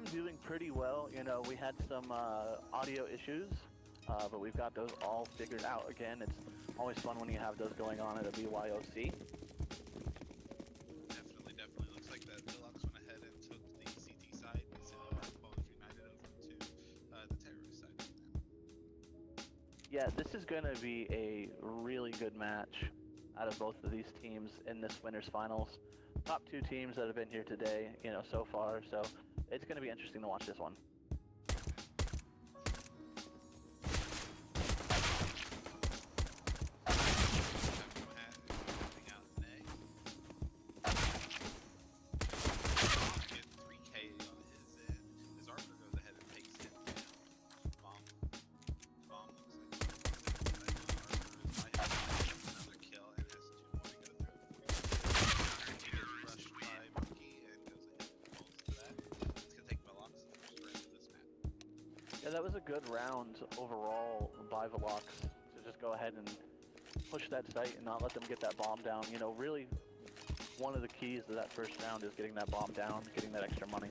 I'm doing pretty well. You know, we had some audio issues, but we've got those all figured out. Again, it's always fun when you have those going on at a BYOC. Definitely. Looks like that VELOX went ahead and took the CT side instead of Poetry United over to the terrorist side of the map. Yeah, this is going to be a really good match out of both of these teams in this winners finals. Top two teams that have been here today, you know, so far. So it's going to be interesting to watch this one. Yeah, that was a good round overall by VELOX to just go ahead and push that site and not let them get that bomb down. You know, really one of the keys to that first round is getting that bomb down, getting that extra money.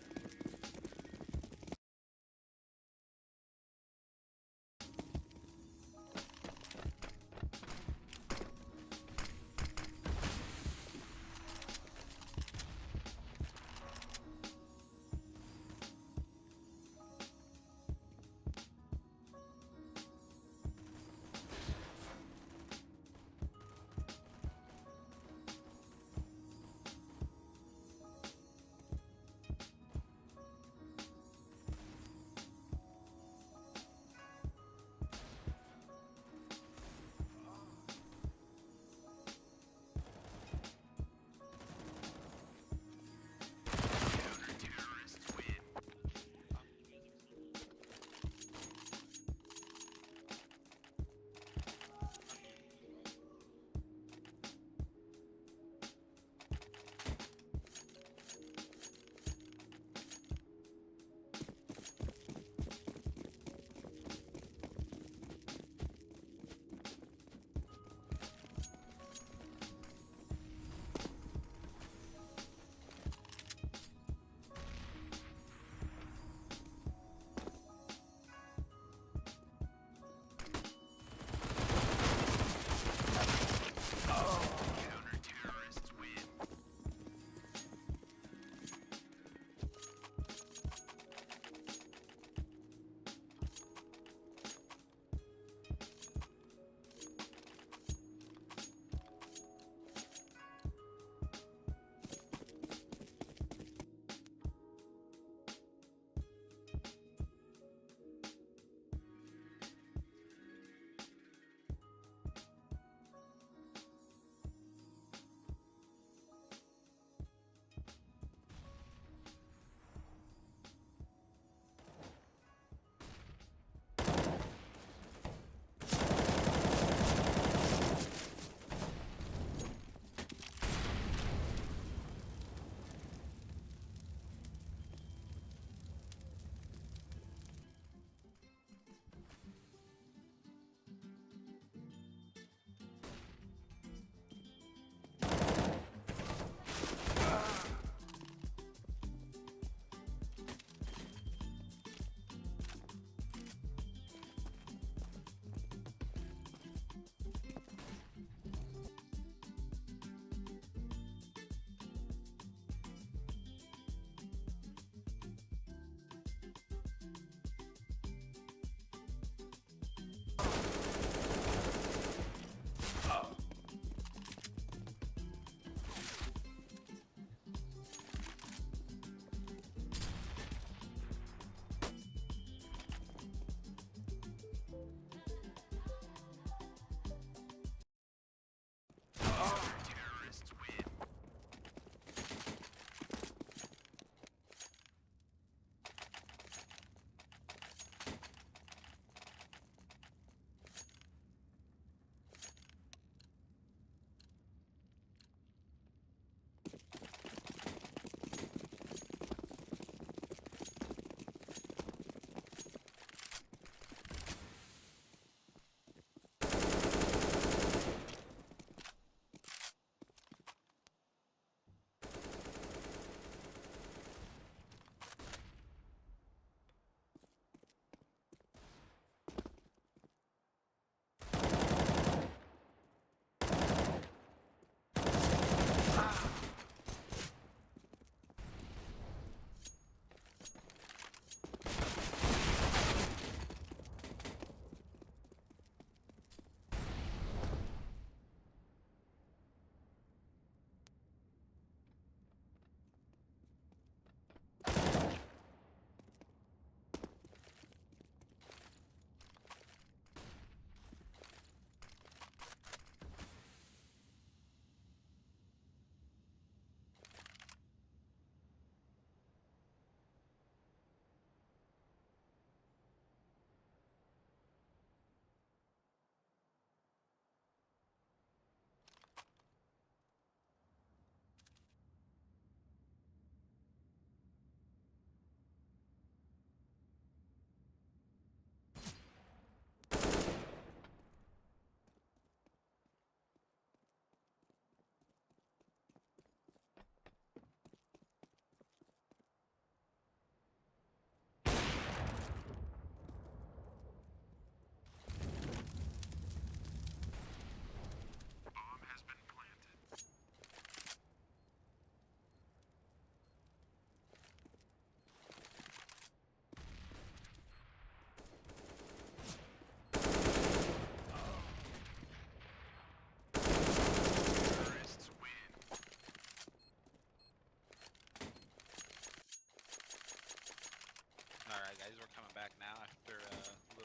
guys. We're coming back now after a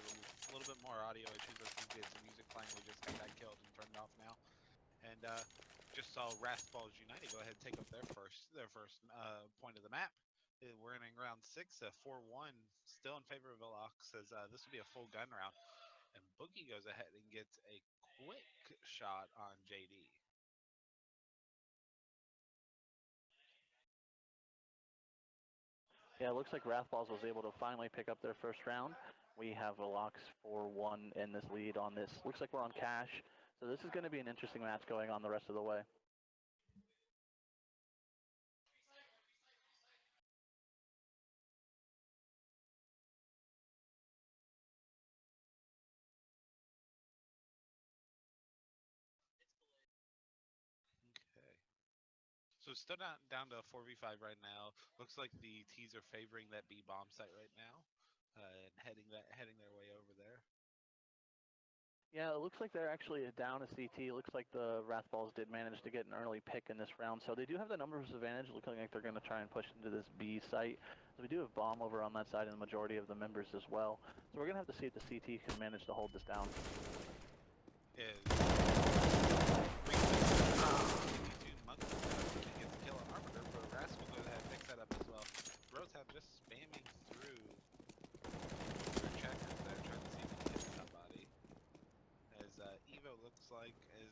little bit more audio issues. Let's see if we had some music playing. We just got that killed and turned off now. And just saw Rathballs United go ahead and take up their first point of the map. We're in round 6, 4-1, still in favor of VELOX, as this will be a full gun round. And Boogie goes ahead and gets a quick shot on JD. Yeah, it looks like Rathballs was able to finally pick up their first round. We have VELOX 4-1 in this lead on this. Looks like we're on cash. So this is going to be an interesting match going on the rest of the way. Okay. So still down to a 4v5 right now. Looks like the T's are favoring that B bomb site right now, and heading their way over there. Yeah, it looks like they're actually down a CT. It looks like the Rathballs did manage to get an early pick in this round. So they do have the numbers advantage, looking like they're going to try and push into this B site. So we do have bomb over on that side and the majority of the members as well. So we're going to have to see if the CT can manage to hold this down. Is Monkey gets a kill on Arbiter, but Rascal goes ahead and picks that up as well. Rotown just spamming through their checkers there, trying to see if he can hit somebody. As Evo looks like, and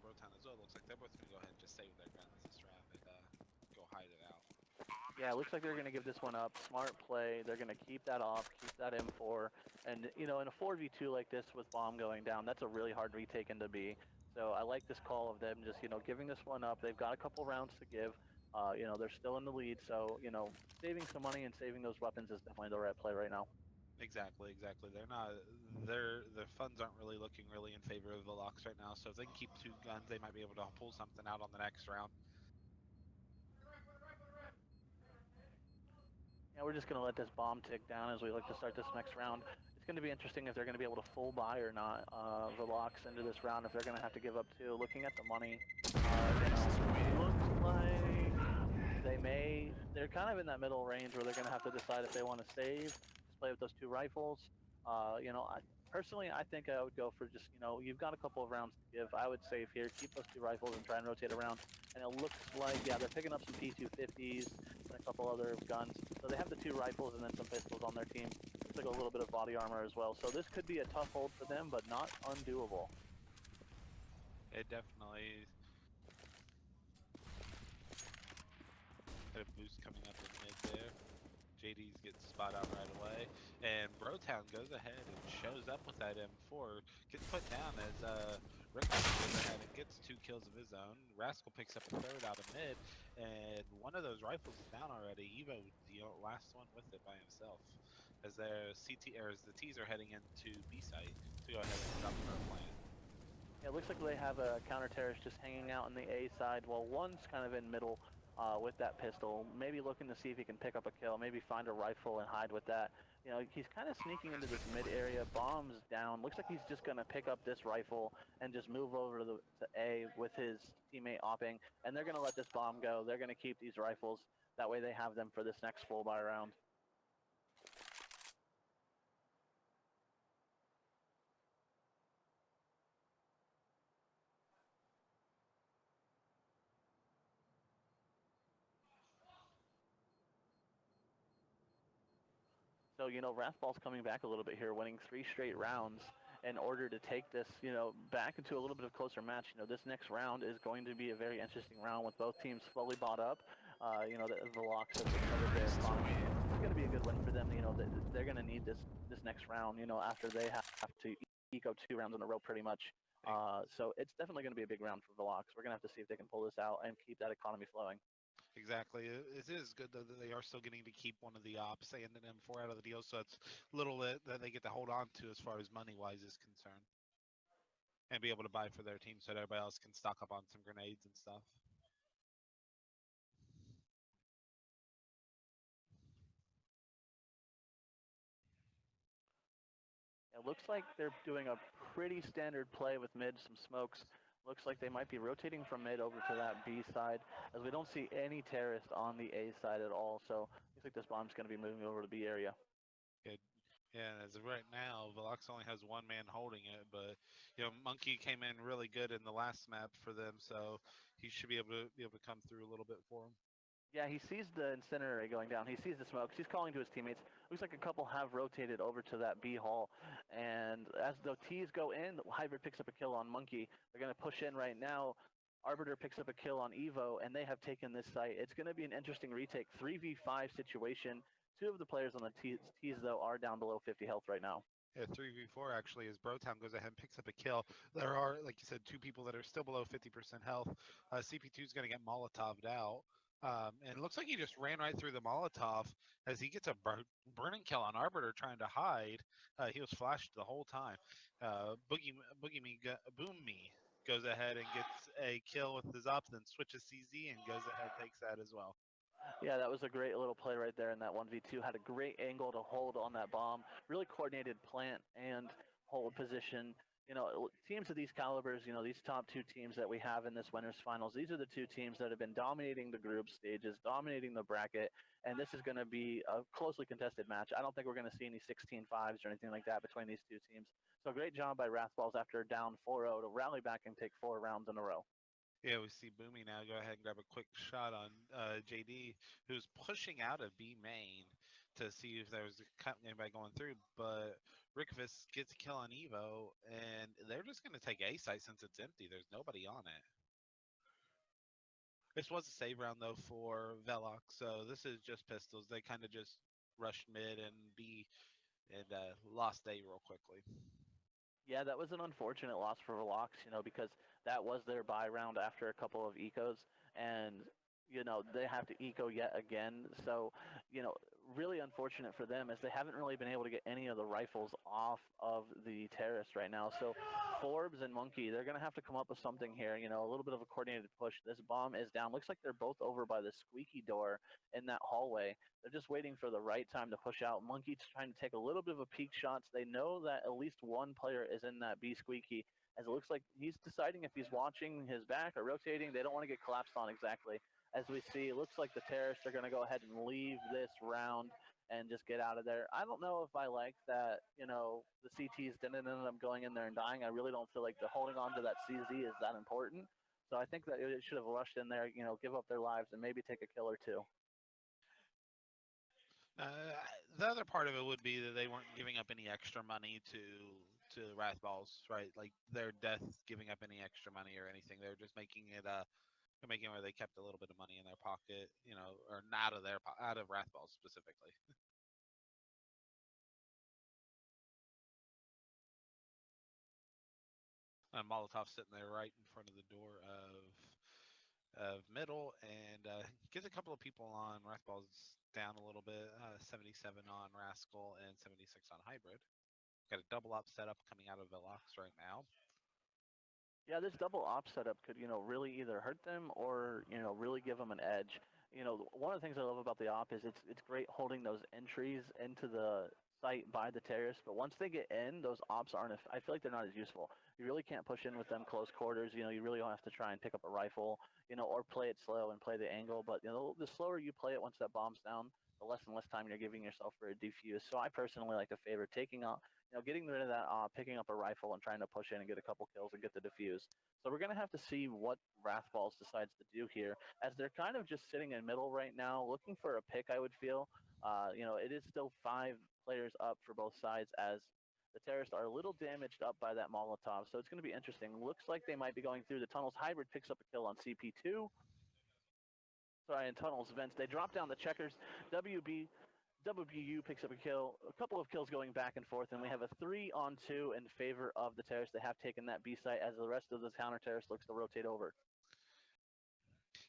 Brotown as well, looks like they're both going to go ahead and just save their guns this round and go hide it out. Yeah, it looks like they're going to give this one up. Smart play. They're going to keep that off, keep that M4. And, you know, in a 4v2 like this with bomb going down, that's a really hard retake into B. So I like this call of them just, you know, giving this one up. They've got a couple rounds to give. You know, they're still in the lead. So, you know, saving some money and saving those weapons is definitely the right play right now. Exactly. They're not. Their funds aren't really looking in favor of VELOX right now. So if they can keep 2 guns, they might be able to pull something out on the next round. Yeah, we're just going to let this bomb tick down as we look to start this next round. It's going to be interesting if they're going to be able to full buy or not VELOX into this round, if they're going to have to give up 2. Looking at the money, looks like they're kind of in that middle range where they're going to have to decide if they want to save, just play with those 2 rifles. You know, personally, I think I would go for just, you know, you've got a couple of rounds to give. I would save here, keep those 2 rifles and try and rotate around. And it looks like, yeah, they're picking up some P250s and a couple other guns. So they have the 2 rifles and then some pistols on their team. Looks like a little bit of body armor as well. So this could be a tough hold for them, but not undoable. It definitely had a boost coming up in mid there. JD's getting spot out right away, and Brotown goes ahead and shows up with that M4. Gets put down as Rick goes ahead and gets 2 kills of his own. Rascal picks up a 3rd out of mid, and one of those rifles is down already. Evo, the last one with it by himself. As the T's are heading into B site to go ahead and drop their plan. Yeah, it looks like they have a counter-terrorist just hanging out on the A side, while one's kind of in middle with that pistol, maybe looking to see if he can pick up a kill, maybe find a rifle and hide with that. You know, he's kind of sneaking into this mid area, bombs down. Looks like he's just going to pick up this rifle and just move over to A with his teammate opping, and they're going to let this bomb go. They're going to keep these rifles. That way they have them for this next full buy round. So, you know, Rathball's coming back a little bit here, winning 3 straight rounds in order to take this, you know, back into a little bit of closer match. You know, this next round is going to be a very interesting round with both teams fully bought up. You know, the VELOX has recovered their economy. It's going to be a good win for them. You know, they're going to need this next round, you know, after they have to eco 2 rounds in a row pretty much. So it's definitely going to be a big round for VELOX. We're going to have to see if they can pull this out and keep that economy flowing. Exactly. It is good though that they are still getting to keep one of the ops and an M4 out of the deal, so it's little that they get to hold on to as far as money-wise is concerned, and be able to buy for their team so that everybody else can stock up on some grenades and stuff. It looks like they're doing a pretty standard play with mid, some smokes. Looks like they might be rotating from mid over to that B side, as we don't see any terrorists on the A side at all. So looks like this bomb's going to be moving over to the B area. Yeah, yeah. And as of right now, VELOX only has one man holding it, but Monkey came in really good in the last map for them, so he should be able to come through a little bit for him. Yeah, he sees the incinerator going down. He sees the smoke. He's calling to his teammates. Looks like a couple have rotated over to that B hall. And as the T's go in, Hybrid picks up a kill on Monkey. They're going to push in right now. Arbiter picks up a kill on Evo, and they have taken this site. It's going to be an interesting retake. 3v5 situation. Two of the players on the T's, though, are down below 50 health right now. Yeah, 3v4 actually as Brotown goes ahead and picks up a kill. There are, like you said, two people that are still below 50% health. CP2 is going to get Molotoved out. And it looks like he just ran right through the Molotov as he gets a burning kill on Arbiter trying to hide. He was flashed the whole time. Boom Me goes ahead and gets a kill with his op, then switches CZ and goes ahead and takes that as well. Yeah, that was a great little play right there in that 1v2. Had a great angle to hold on that bomb. Really coordinated plant and hold position. Teams of these calibers, these top two teams that we have in this winners finals, these are the two teams that have been dominating the group stages, dominating the bracket, and this is going to be a closely contested match. I don't think we're going to see any 16-5s or anything like that between these two teams. So great job by Wrathballs after down 4-0 to rally back and take 4 rounds in a row. Yeah, we see Boomy now go ahead and grab a quick shot on JD, who's pushing out of B main to see if there was anybody going through. But Rickovis gets a kill on Evo, and they're just going to take A site since it's empty. There's nobody on it. This was a save round, though, for VELOX, so this is just pistols. They kind of just rushed mid and B and lost A real quickly. Yeah, that was an unfortunate loss for VELOX, because that was their buy round after a couple of ecos, and they have to eco yet again. So, really unfortunate for them as they haven't really been able to get any of the rifles off of the terrorist right now. So, Forbes and Monkey, they're gonna have to come up with something here. A little bit of a coordinated push. This bomb is down. Looks like they're both over by the squeaky door in that hallway. They're just waiting for the right time to push out. Monkey's trying to take a little bit of a peek shots. They know that at least one player is in that B squeaky, as it looks like he's deciding if he's watching his back or rotating. They don't want to get collapsed on exactly. As we see, it looks like the terrorists are going to go ahead and leave this round and just get out of there. I don't know if I like that, the CTs didn't end up going in there and dying. I really don't feel like the holding on to that CZ is that important. So I think that it should have rushed in there, give up their lives and maybe take a kill or two. The other part of it would be that they weren't giving up any extra money to Wrathballs, right? Like their death giving up any extra money or anything. They were just making it where they kept a little bit of money in their pocket, or not out of out of Wrathballs specifically. Molotov sitting there right in front of the door of middle and gets a couple of people on Wrathballs down a little bit. 77 on Rascal and 76 on Hybrid. Got a double op setup coming out of VELOX right now. Yeah, this double op setup could, really either hurt them or, really give them an edge. One of the things I love about the op is it's great holding those entries into the site by the terrorists, but once they get in, those ops aren't. I feel like they're not as useful. You really can't push in with them close quarters. You really don't have to try and pick up a rifle, or play it slow and play the angle. But the slower you play it once that bomb's down, the less and less time you're giving yourself for a defuse. So I personally like to favor taking out getting rid of that picking up a rifle and trying to push in and get a couple kills and get the defuse. So we're going to have to see what Wrathballs decides to do here, as they're kind of just sitting in middle right now, looking for a pick, I would feel. It is still 5 players up for both sides, as the terrorists are a little damaged up by that Molotov. So it's going to be interesting. Looks like they might be going through the tunnels. Hybrid picks up a kill on CP2. Sorry, in tunnels, vents. They drop down the checkers. WBU picks up a kill, a couple of kills going back and forth, and we have a 3-on-2 in favor of the terrorists. They have taken that B site as the rest of the counter-terrorist looks to rotate over.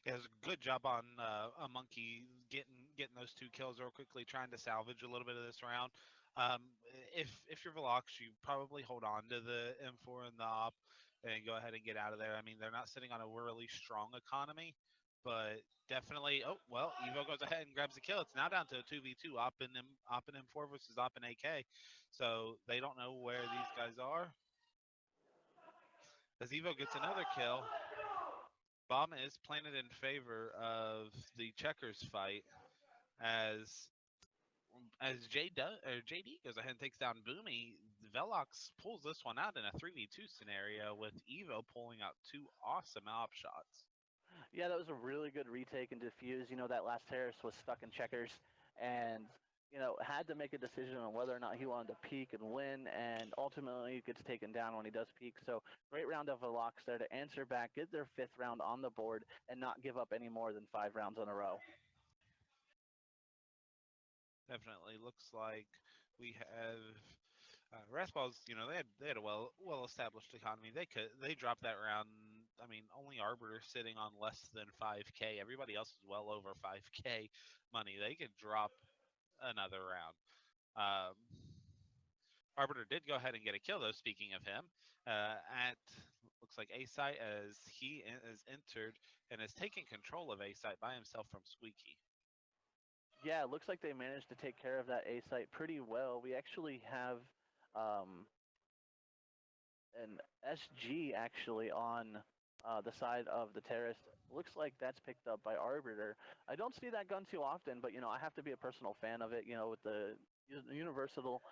Yeah, it was a good job on a Monkey getting those 2 kills real quickly, trying to salvage a little bit of this round. If you're VELOX, you probably hold on to the M4 and the op and go ahead and get out of there. I mean, they're not sitting on a really strong economy, but definitely. Oh well, Evo goes ahead and grabs a kill. It's now down to a 2v2, op and M4 versus op and AK. So they don't know where these guys are. As Evo gets another kill, bomb is planted in favor of the checkers fight, as as JD goes ahead and takes down Boomy, Velox pulls this one out in a 3v2 scenario with Evo pulling out two awesome op shots. Yeah, that was a really good retake and defuse. That last terrorist was stuck in checkers and, had to make a decision on whether or not he wanted to peek and win, and ultimately gets taken down when he does peek. So great round of Velox there to answer back, get their 5th round on the board, and not give up any more than 5 rounds in a row. Definitely looks like we have Raspballs. They had a well established economy. They dropped that round. I mean, only Arbiter sitting on less than 5K. Everybody else is well over 5K money. They could drop another round. Um, Arbiter did go ahead and get a kill though. Speaking of him, at looks like A site as he is entered and is taking control of A site by himself from Squeaky. Yeah, it looks like they managed to take care of that A site pretty well. We actually have um, an SG actually on the side of the terrorist. Looks like that's picked up by Arbiter. I don't see that gun too often, but I have to be a personal fan of it. With the universal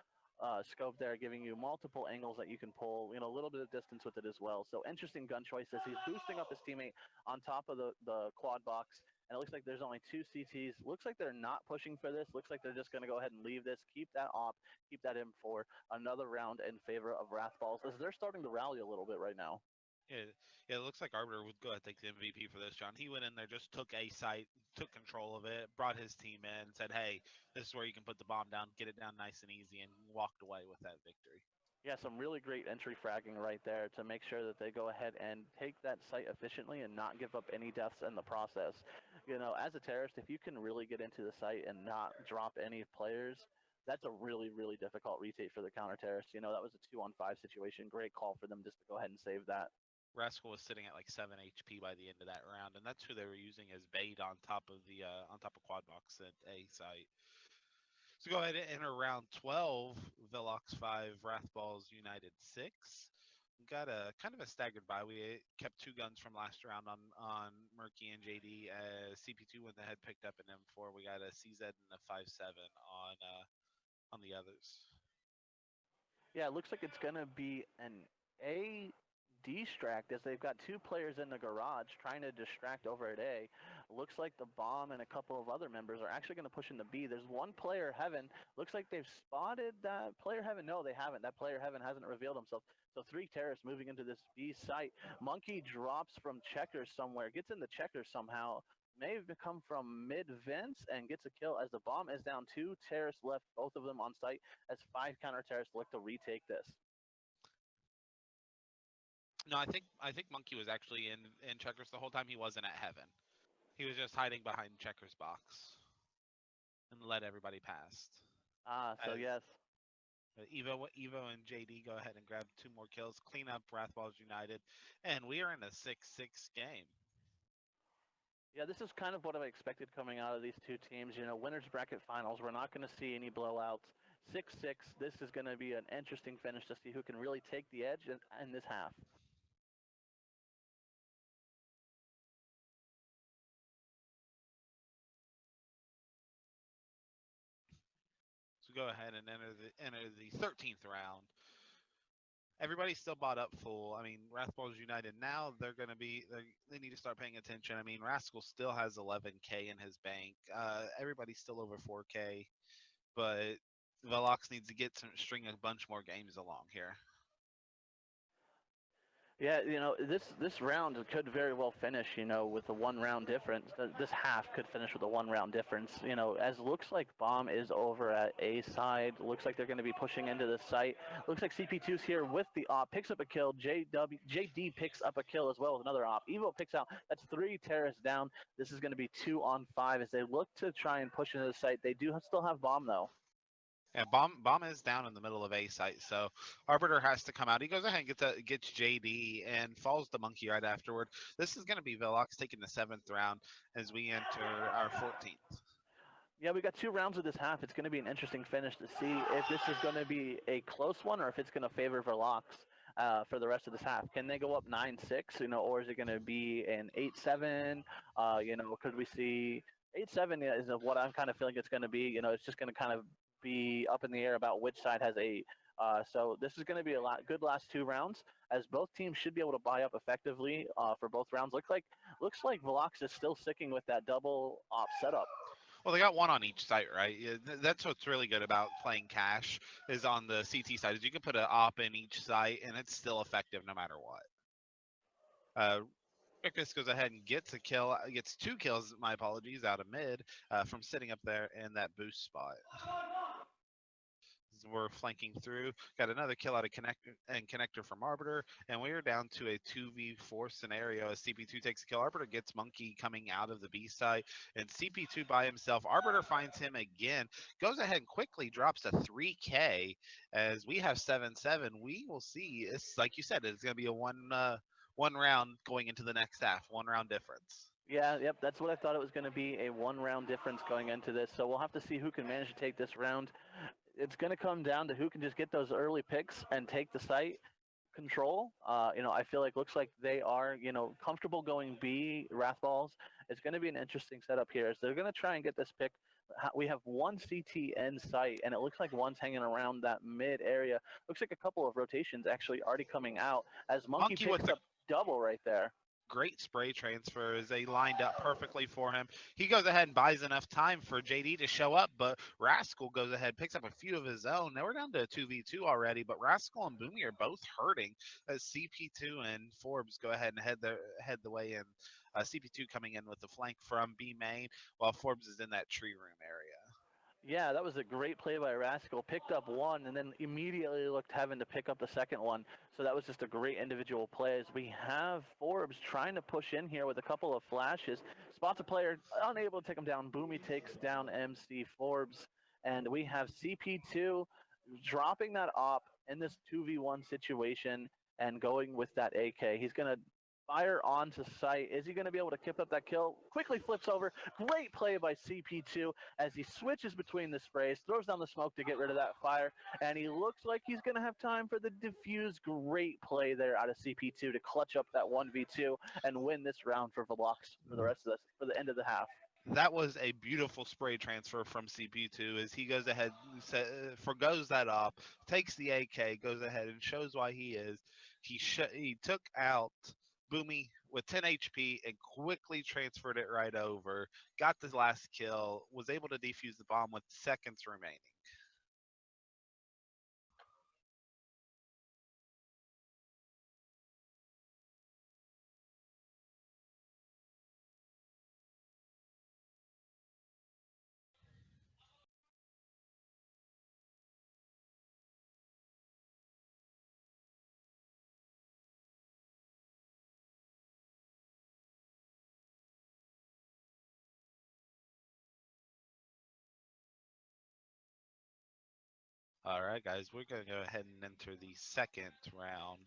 scope there, giving you multiple angles that you can pull. A little bit of distance with it as well. So interesting gun choices. He's boosting up his teammate on top of the quad box. And it looks like there's only 2 CTs. Looks like they're not pushing for this. Looks like they're just going to go ahead and leave this, keep that op, keep that in for another round in favor of Wrathballs, as they're starting to rally a little bit right now. Yeah, it looks like Arbiter would go ahead and take the MVP for this, John. He went in there, just took A site, took control of it, brought his team in, said, hey, this is where you can put the bomb down, get it down nice and easy, and walked away with that victory. Yeah, some really great entry fragging right there to make sure that they go ahead and take that site efficiently and not give up any deaths in the process. As a terrorist, if you can really get into the site and not drop any players, that's a really, really difficult retake for the counter terrorists. That was a 2-on-5 situation. Great call for them just to go ahead and save that. Rascal was sitting at like 7 HP by the end of that round, and that's who they were using as bait on top of quad box at A site. So go ahead and enter round 12, Velox 5, Wrathballs United 6. We got a kind of a staggered bye. We kept 2 guns from last round on Murky and JD. CP2 went ahead picked up an M4. We got a CZ and a 5.7 on the others. Yeah, it looks like it's going to be an A distract, as they've got 2 players in the garage trying to distract over at A. Looks like the bomb and a couple of other members are actually going to push into B. There's 1 player Heaven. Looks like they've spotted that player Heaven. No, they haven't. That player Heaven hasn't revealed himself. So 3 terrorists moving into this B site. Monkey drops from checkers somewhere, gets in the checkers somehow. May have come from mid vents and gets a kill as the bomb is down. 2 terrorists left, both of them on site, as 5 counter terrorists look to retake this. No, I think Monkey was actually in checkers the whole time. He wasn't at Heaven. He was just hiding behind checkers box and let everybody past. So yes. Evo and JD go ahead and grab 2 more kills, clean up Wrathballs United, and we are in a 6-6 game. Yeah, this is kind of what I expected coming out of these 2 teams. Winners bracket finals. We're not going to see any blowouts. 6-6. This is going to be an interesting finish to see who can really take the edge in this half. So go ahead and enter the 13th round. Everybody's still bought up full. I mean, Wrathballs United now they need to start paying attention. I mean, Rascal still has 11K in his bank. Everybody's still over 4K, but Velox needs to string a bunch more games along here. Yeah, this round could very well finish, with a 1-round difference. This half could finish with a 1-round difference. As looks like Bomb is over at A side. Looks like they're going to be pushing into the site. Looks like CP2's here with the op. Picks up a kill. JD picks up a kill as well with another op. Evo picks out. That's 3 terrorists down. This is going to be 2-on-5 as they look to try and push into the site. They do still have Bomb, though. Yeah, bomb is down in the middle of A site, so Arbiter has to come out. He goes ahead and gets JD and falls the Monkey right afterward. This is going to be Velox taking the 7th round as we enter our 14th. Yeah, we got 2 rounds of this half. It's going to be an interesting finish to see if this is going to be a close one or if it's going to favor Velox for the rest of this half. Can they go up 9-6, or is it going to be an 8-7? Could we see 8-7 is what I'm kind of feeling it's going to be. It's just going to kind of be up in the air about which side has a. So this is going to be a good last 2 rounds, as both teams should be able to buy up effectively for both rounds. Looks like VELOX is still sticking with that double op setup. Well, they got one on each site, right? That's what's really good about playing cash is on the CT side is you can put an op in each site and it's still effective no matter what. Rickus goes ahead and gets a kill, gets 2 kills, my apologies, out of mid from sitting up there in that boost spot. We're flanking through. Got another kill out of connector from Arbiter, and we are down to a 2v4 scenario as CP2 takes a kill. Arbiter gets Monkey coming out of the B side, and CP2 by himself. Arbiter finds him again, goes ahead and quickly drops a 3K as we have 7-7. We will see. It's like you said, it's going to be a one round going into the next half, 1 round difference. Yeah, yep, that's what I thought it was going to be, a 1 round difference going into this. So we'll have to see who can manage to take this round. It's going to come down to who can just get those early picks and take the site control. I feel looks like they are, comfortable going B, Wrathballs. It's going to be an interesting setup here. So they're going to try and get this pick. We have one CTN site, and it looks like one's hanging around that mid area. Looks like a couple of rotations actually already coming out as Monkey picks up double right there. Great spray transfers. They lined up perfectly for him. He goes ahead and buys enough time for JD to show up, but Rascal goes ahead, picks up a few of his own. Now we're down to a 2v2 already, but Rascal and Boomy are both hurting as CP2 and Forbes go ahead and head the way in. CP2 coming in with the flank from B main, while Forbes is in that tree room area. Yeah, that was a great play by Rascal. Picked up one and then immediately looked having to pick up the second one. So that was just a great individual play. As we have Forbes trying to push in here with a couple of flashes. Spots a player, unable to take him down. Boomy takes down MC Forbes. And we have CP2 dropping that op in this 2v1 situation and going with that AK. He's going to fire onto sight. Is he going to be able to keep up that kill? Quickly flips over. Great play by CP2 as he switches between the sprays, throws down the smoke to get rid of that fire, and he looks like he's going to have time for the defuse. Great play there out of CP2 to clutch up that 1v2 and win this round for VELOX for the rest of this, for the end of the half. That was a beautiful spray transfer from CP2 as he goes ahead, forgoes that op, takes the AK, goes ahead and shows why he is. He took out Boomy with 10 HP and quickly transferred it right over, got the last kill, was able to defuse the bomb with seconds remaining. All right, guys, we're going to go ahead and enter the second round,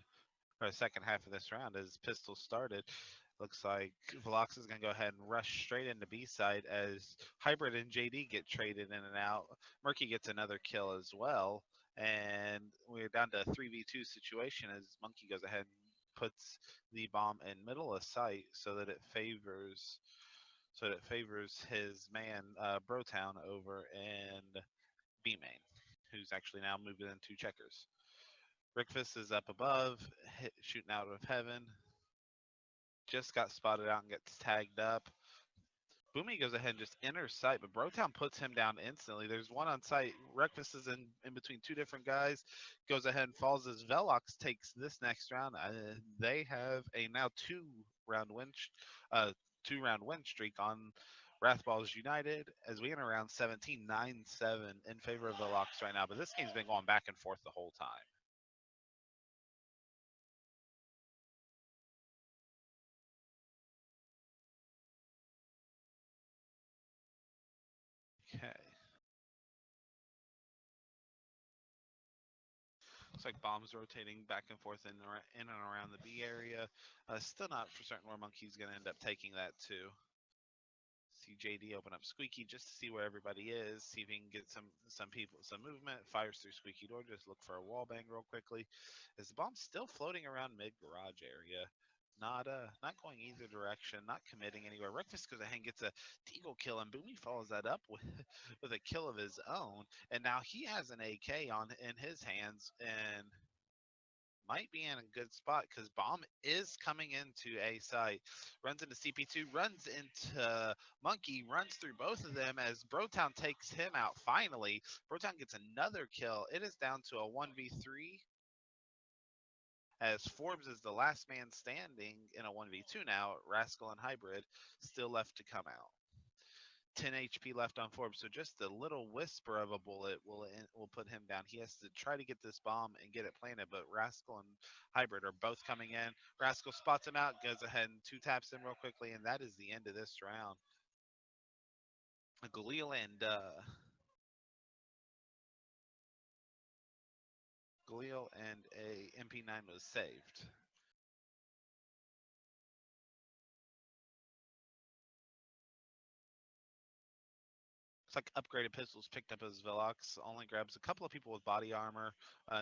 or second half of this round as Pistol started. Looks like VELOX is going to go ahead and rush straight into B side as Hybrid and JD get traded in and out. Murky gets another kill as well, and we're down to a 3v2 situation as Monkey goes ahead and puts the bomb in middle of sight so that it favors his man Brotown over in B main, who's actually now moved into checkers. Rickfist is up above, shooting out of heaven. Just got spotted out and gets tagged up. Boomy goes ahead and just enters sight, but Brotown puts him down instantly. There's one on sight. Breakfast is in between 2 different guys. Goes ahead and falls as VELOX takes this next round. They have a now 2-round win streak on Wrathballs United as we enter around 17, 9-7 in favor of VELOX right now. But this game's been going back and forth the whole time. Okay. Looks like bombs rotating back and forth in and around the B area. Still not for certain where Monkey's going to end up taking that to. See JD open up Squeaky just to see where everybody is. See if he can get some movement. Fires through Squeaky door. Just look for a wall bang real quickly. As the bomb's still floating around mid garage area. not going either direction, not committing anywhere. Breakfast goes ahead and gets a deagle kill, and Boomy follows that up with with a kill of his own. And now he has an AK on in his hands and might be in a good spot because Bomb is coming into a site. Runs into CP2, runs into Monkey, runs through both of them as Brotown takes him out finally. Brotown gets another kill. It is down to a 1v3 as Forbes is the last man standing in a 1v2 now. Rascal and Hybrid still left to come out. 10 HP left on Forbes, so just a little whisper of a bullet will put him down. He has to try to get this bomb and get it planted, but Rascal and Hybrid are both coming in. Rascal spots him out, goes ahead and two taps him real quickly, and that is the end of this round. Galil and a MP9 was saved. It's like upgraded pistols picked up as VELOX. Only grabs a couple of people with body armor,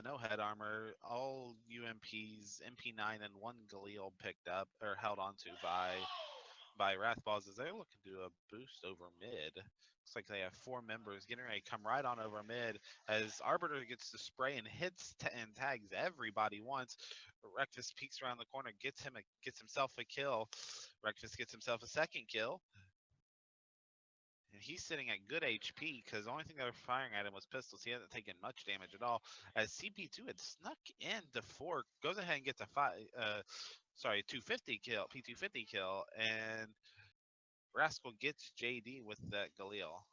no head armor. All UMPs, MP9, and one Galil picked up or held onto by Wrathballs as they're looking to do a boost over mid. Looks like they have four members getting ready to come right on over mid as Arbiter gets to spray and hits and tags everybody once. Breakfast peeks around the corner, gets himself a kill. Breakfast gets himself a second kill. And he's sitting at good HP because the only thing they were firing at him was pistols. He hasn't taken much damage at all. As CP2 had snuck into four, goes ahead and gets a 250 kill, P250 kill, and Rascal gets JD with that Galil.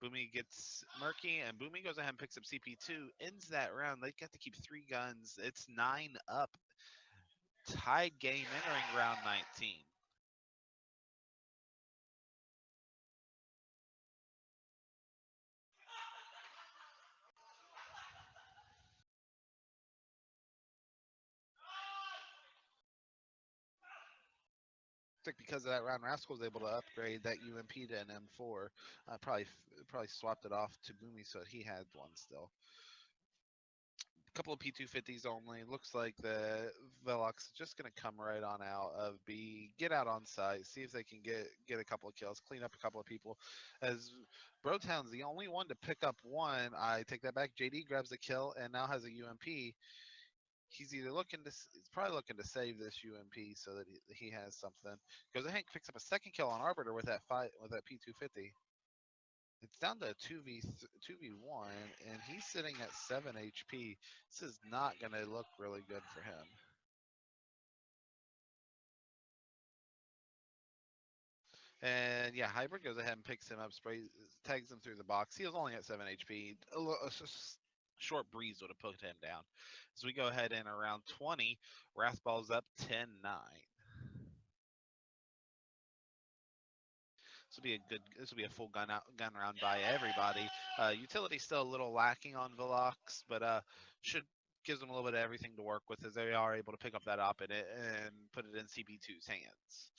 Boomy gets Murky, and Boomy goes ahead and picks up CP2, ends that round. They get to keep 3 guns. It's 9 up. Tied game entering round 19. Think because of that round, Rascal was able to upgrade that UMP to an M4. Probably swapped it off to Boomy so he had one still. A couple of P250s only. Looks like the Velox is just going to come right on out of B, get out on site, see if they can get a couple of kills, clean up a couple of people. As Brotown's the only one to pick up one, I take that back. JD grabs the kill and now has a UMP. He's probably looking to save this UMP so that he has something. Goes ahead and picks up a second kill on Arbiter with that P250. It's down to a 2v1, and he's sitting at 7 HP. This is not going to look really good for him. And yeah, Hybrid goes ahead and picks him up, tags him through the box. He was only at 7 HP. A short breeze would have put him down. As we go ahead in around 20, Wrathball's up 10-9. This will be a full gun round by everybody. Utility's still a little lacking on Velox, but should gives them a little bit of everything to work with as they are able to pick up that op and put it in CP2's hands.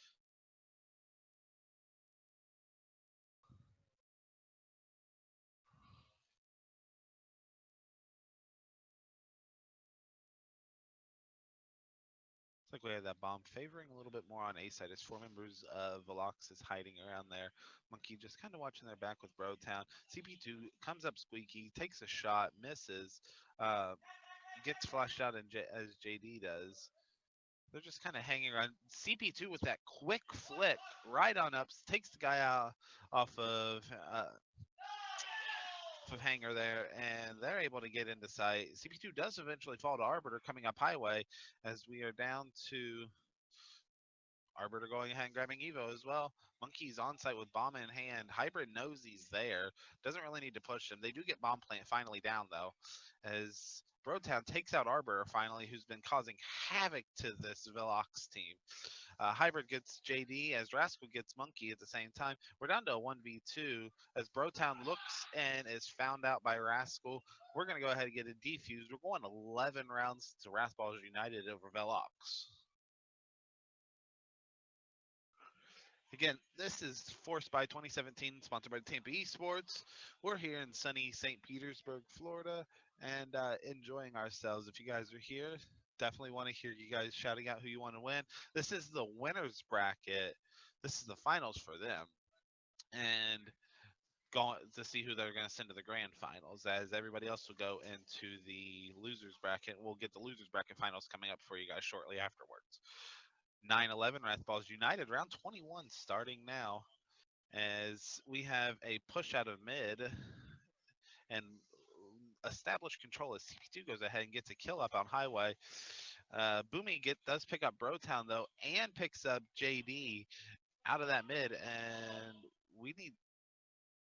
It's like we have that bomb favoring a little bit more on A side as 4 members of Velox is hiding around there. Monkey just kind of watching their back with Brotown. CP2 comes up squeaky, takes a shot, misses, gets flashed out as JD does. They're just kind of hanging around. CP2 with that quick flick right on up, takes the guy out off of hanger there, and they're able to get into sight. CP2 does eventually fall to Arbiter coming up highway as we are down to Arbiter going ahead and grabbing Evo as well. Monkey's on site with bomb in hand. Hybrid knows he's there. Doesn't really need to push him. They do get bomb plant finally down though, as Brotown takes out Arbiter finally, who's been causing havoc to this Velox team. Hybrid gets JD as Rascal gets Monkey at the same time. We're down to a 1v2 as Brotown looks and is found out by Rascal. We're going to go ahead and get a defuse. We're going 11 rounds to Rasball's United over Velox. Again, this is Force by 2017, sponsored by Tampa Esports. We're here in sunny St. Petersburg, Florida, and enjoying ourselves. If you guys are here, Definitely want to hear you guys shouting out who you want to win. This is the winners bracket. This is the finals for them, and going to see who they're going to send to the grand finals. As everybody else will go into the losers bracket. We'll get the losers bracket finals coming up for you guys shortly afterwards. 9-11 Rathballs United round 21 starting now. As we have a push out of mid and established control as CP2 goes ahead and gets a kill up on highway. Boomy does pick up Brotown though, and picks up JD out of that mid, and we need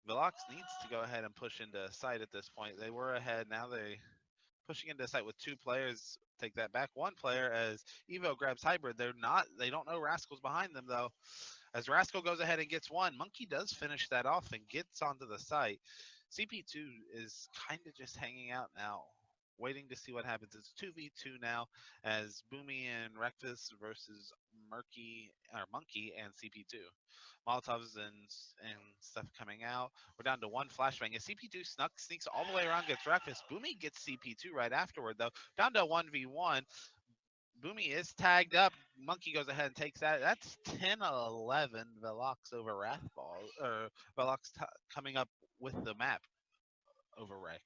VELOX needs to go ahead and push into site at this point. They were ahead, now they pushing into site with two players. Take that back, one player as Evo grabs Hybrid. They don't know Rascal's behind them though. As Rascal goes ahead and gets one, Monkey does finish that off and gets onto the site. CP2 is kind of just hanging out now, waiting to see what happens. It's 2v2 now as Boomy and Rekfus versus Monkey and CP2. Molotovs and stuff coming out. We're down to one flashbang. As CP2 sneaks all the way around, gets Rekfus. Boomy gets CP2 right afterward though. Down to 1v1. Boomy is tagged up. Monkey goes ahead and takes that. That's 10-11 VELOX over Wrathball. Or VELOX coming up with the map over Wrathballs.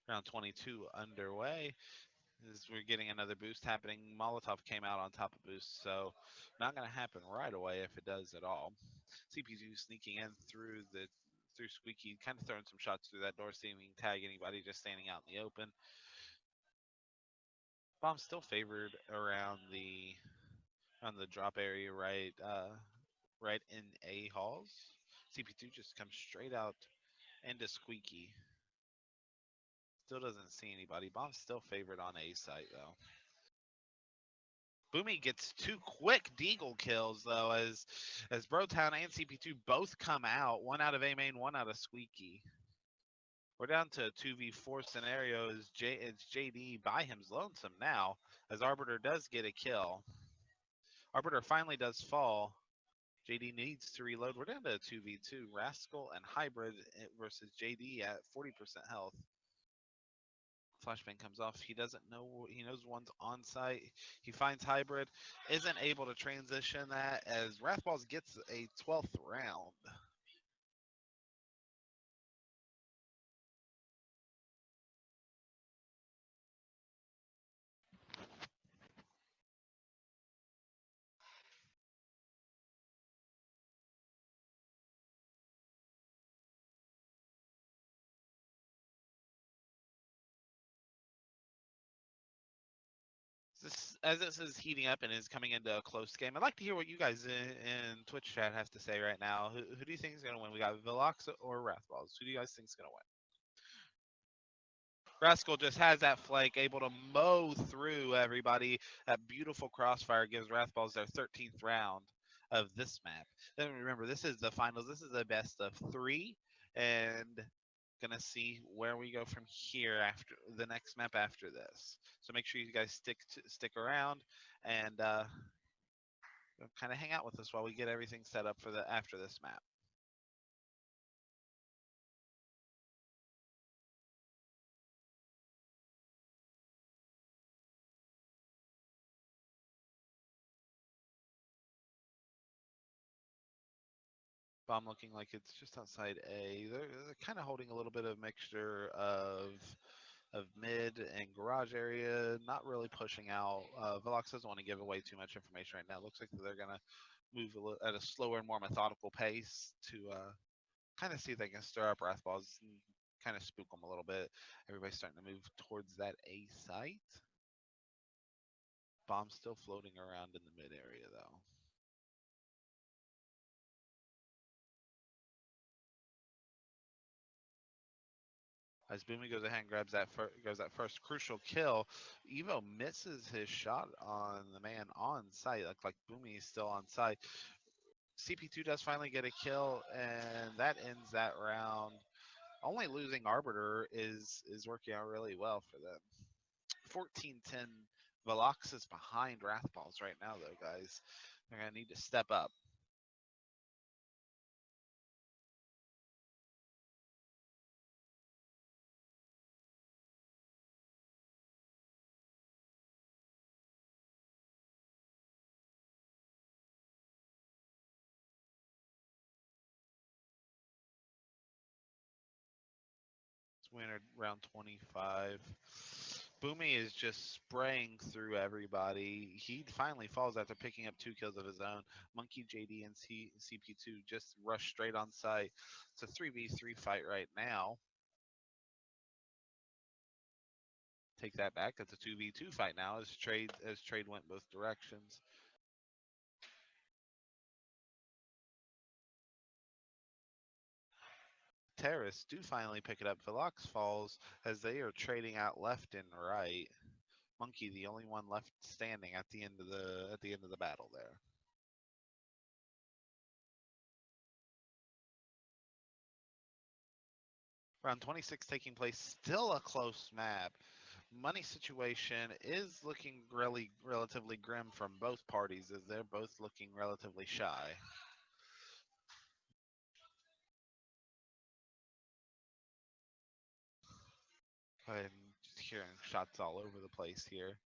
Round 22 underway. As we're getting another boost happening. Molotov came out on top of boost, so not going to happen right away if it does at all. CP2 sneaking in through Squeaky, kind of throwing some shots through that door, seeing if he can tag anybody just standing out in the open. Bomb's still favored around the drop area, right in A halls. CP2 just comes straight out into Squeaky. Still doesn't see anybody. Bomb's still favored on A site though. Boomy gets two quick deagle kills though, as Brotown and CP2 both come out. One out of A main, one out of Squeaky. We're down to a 2v4 scenario. It's JD by him's lonesome now, as Arbiter does get a kill. Arbiter finally does fall. JD needs to reload. We're down to a 2v2. Rascal and Hybrid versus JD at 40% health. Flashbang comes off. He doesn't know. He knows one's on site. He finds Hybrid. Isn't able to transition that as Wrathballs gets a 12th round. As this is heating up and is coming into a close game, I'd like to hear what you guys in Twitch chat have to say right now. Who do you think is going to win? We got VELOX or Wrathballs? Who do you guys think is going to win? Rascal just has that flank, able to mow through everybody. That beautiful crossfire gives Wrathballs their 13th round of this map. Then remember, this is the finals. This is the best of 3, and gonna see where we go from here after the next map after this. So make sure you guys stick around and kind of hang out with us while we get everything set up for the after this map. Bomb looking like it's just outside A. They're kind of holding a little bit of mixture of mid and garage area, not really pushing out. VELOX doesn't want to give away too much information right now. Looks like they're gonna move at a slower and more methodical pace to kind of see if they can stir up Wrathballs and kind of spook them a little bit. Everybody's starting to move towards that A site. Bomb's still floating around in the mid area though. As Boomy goes ahead and grabs that first crucial kill, Evo misses his shot on the man on site. Looks like Boomy is still on site. CP2 does finally get a kill, and that ends that round. Only losing Arbiter is working out really well for them. 14-10 VELOX is behind Wrathballs right now, though, guys. They're going to need to step up. Winner round 25. Boomy is just spraying through everybody. He finally falls after picking up 2 kills of his own. Monkey, JD, and CP2 just rush straight on site. It's a 3v3 fight right now. Take that back. That's a 2v2 fight now as trade went both directions. Terrorists do finally pick it up. VELOX falls as they are trading out left and right. Monkey, the only one left standing at the end of the battle there. Round 26 taking place, still a close map. Money situation is looking really relatively grim from both parties as they're both looking relatively shy. And just hearing shots all over the place here.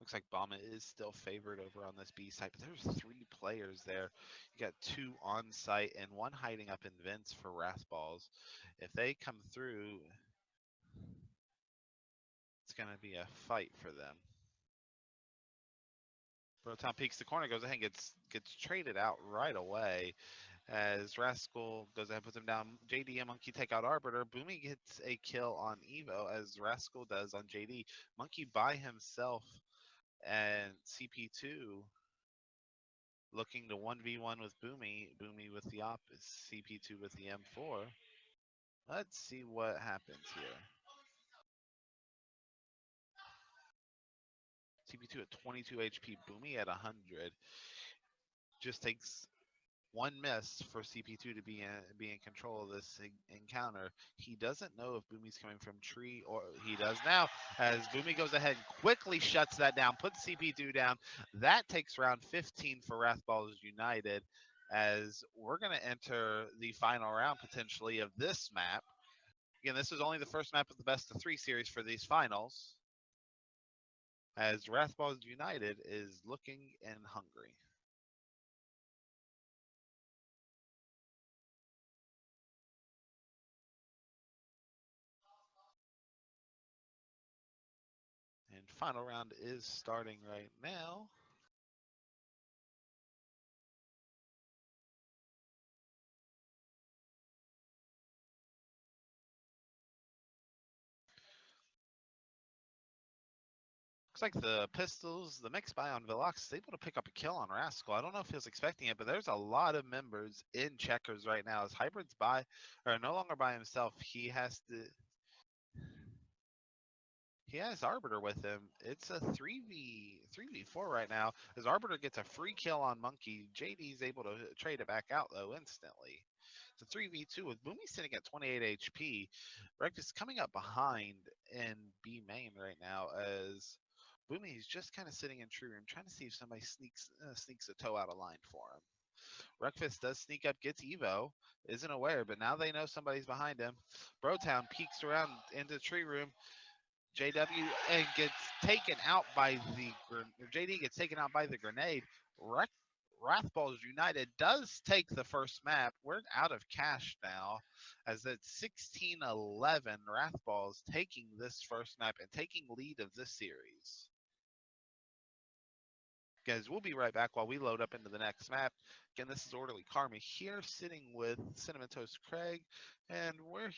Looks like Bama is still favored over on this B side, but there's 3 players there. You got 2 on site and 1 hiding up in vents for Wrathballs. If they come through, it's going to be a fight for them. Brotown peeks the corner, goes ahead and gets traded out right away. As Rascal goes ahead and puts him down. JD and Monkey take out Arbiter. Boomy gets a kill on Evo, as Rascal does on JD. Monkey by himself and CP2 looking to 1v1 with Boomy. Boomy with the op, CP2 with the M4. Let's see what happens here. CP2 at 22 HP, Boomy at 100. Just takes 1 miss for CP2 to be in control of this encounter. He doesn't know if Boomy's coming from tree, or he does now, as Boomy goes ahead and quickly shuts that down, puts CP2 down. That takes round 15 for Wrathballs United, as we're going to enter the final round potentially of this map. Again, this is only the first map of the best of 3 series for these finals, as Wrathballs United is looking and hungry. And final round is starting right now. Looks like the pistols, the mix buy on VELOX is able to pick up a kill on Rascal. I don't know if he was expecting it, but there's a lot of members in checkers right now. As Hybrid's no longer by himself. He has Arbiter with him. It's a 3v4 right now. As Arbiter gets a free kill on Monkey, JD's able to trade it back out though instantly. It's a 3v2 with Boomy sitting at 28 HP. Rex is coming up behind in B main right now as Boomy is just kind of sitting in tree room, trying to see if somebody sneaks a toe out of line for him. Breakfast does sneak up, gets Evo, isn't aware, but now they know somebody's behind him. Brotown peeks around into tree room. JW and gets taken out by JD gets taken out by the grenade. Wrathballs United does take the first map. We're out of cash now, as it's 16-11. Wrathballs taking this first map and taking lead of this series. Guys, we'll be right back while we load up into the next map. Again, this is Orderly Karma here, sitting with Cinnamon Toast Craig, and we're here